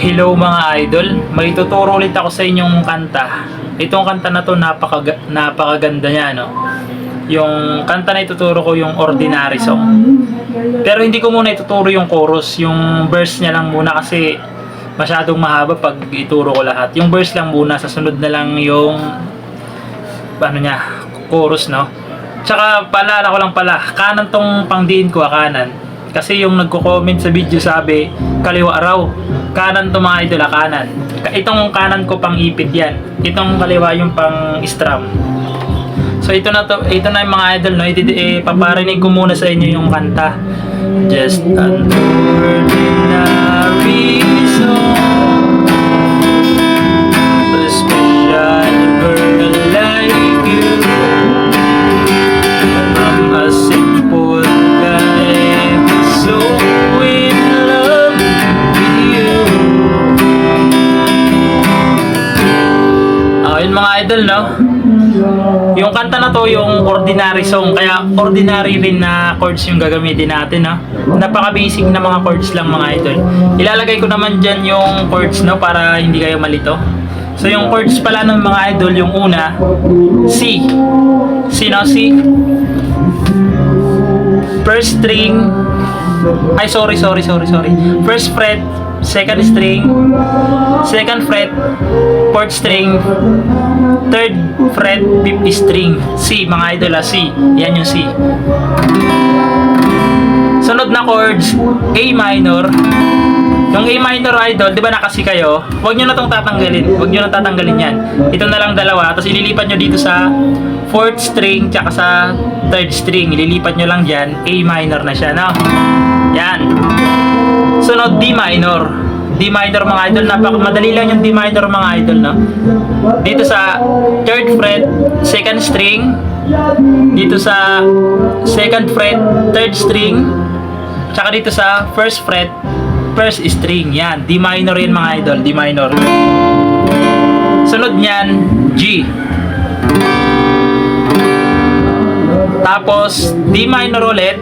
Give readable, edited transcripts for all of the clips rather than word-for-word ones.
Hello mga idol, may tuturo ulit ako sa inyong kanta. Itong kanta na to napakaganda niya, no? Yung kanta na ituturo ko yung Ordinary Song. Pero hindi ko muna ituturo yung chorus, yung verse niya lang muna kasi masyadong mahaba pag ituro ko lahat. Yung verse lang muna, sa sunod na lang yung ano niya, chorus, no? Tsaka paalala ko lang pala, kanan tong pangdiin ko, kanan. Kasi yung nagko-comment sa video sabi, kaliwa raw. Kanan to mga idol, kanan. Itong kanan ko pang ipit yan. Itong kaliwa yung pang strum. So ito na yung mga idol, no? Paparinig ko muna sa inyo yung kanta. Just an ordinary song, a special girl like you. I'm a simple guy who's so in love with you. Yun mga idol, no? Yung kanta na to, yung Ordinary Song, kaya ordinary rin na chords yung gagamitin natin, no? Napaka-basic na mga chords lang mga idol. Ilalagay ko naman dyan yung chords, no? Para hindi kayo malito. So yung chords pala ng mga idol, yung una, C. C, no? C. First string, ay sorry. First fret, second string, second fret, fourth string, third fret, fifth string. C mga idol, C. Yan yung C. Sunod na chords, A minor. Yung A minor idol, di ba nakasi kayo? Huwag nyo na itong tatanggalin. Huwag nyo na tatanggalin yan. Ito na lang dalawa. Tapos ililipat nyo dito sa fourth string tsaka sa third string. Ililipat nyo lang dyan. A minor na siya, no? Yan. Sunod, D minor. D minor mga idol. Madali lang yung D minor mga idol, no? Dito sa third fret, second string. Dito sa second fret, third string. Tsaka dito sa first fret, first string. Yan, D minor yan mga idol, D minor. Sunod niyan, G. Tapos D minor ulit.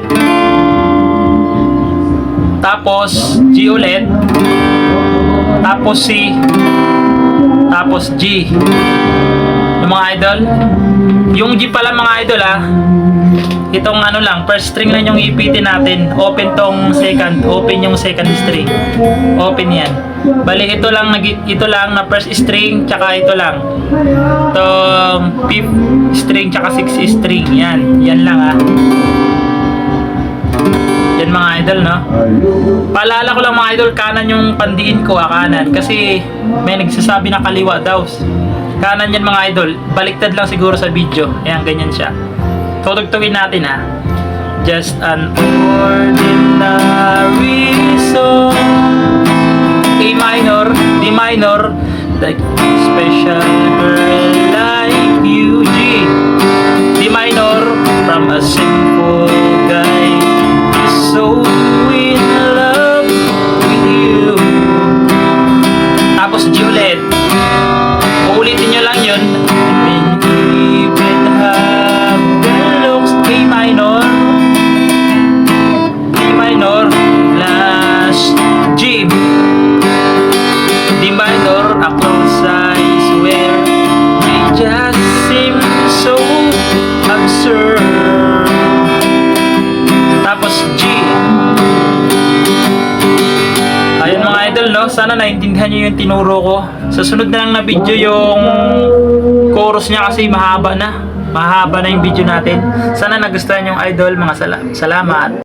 Tapos G ulit. Tapos C. Tapos G. Yung mga idol, yung G pala mga idol, itong ano lang, first string lang yung ipitin natin. Open tong second, open yung second string. Open yan. Bali ito lang na first string, tsaka ito lang. Itong fifth string, tsaka sixth string. Yan lang Yan mga idol, no? Paalala ko lang mga idol, kanan yung pandiin ko, kanan. Kasi may nagsasabi na kaliwa daw. Kanan yan mga idol. Baliktad lang siguro sa video. Ayan, ganyan siya. Tutugtugin natin Just an ordinary song, A minor, D minor, like special girl like you. G, D minor, from a simple guy who's so in love with you. Tapos G ulit. Uulitin nyo lang yun. Tapos G. Ayun mga idol, no? Sana naintindihan nyo yung tinuro ko. Sa sunod na lang na video yung chorus niya kasi mahaba na yung video natin. Sana nagustuhan yung idol. Mga salamat.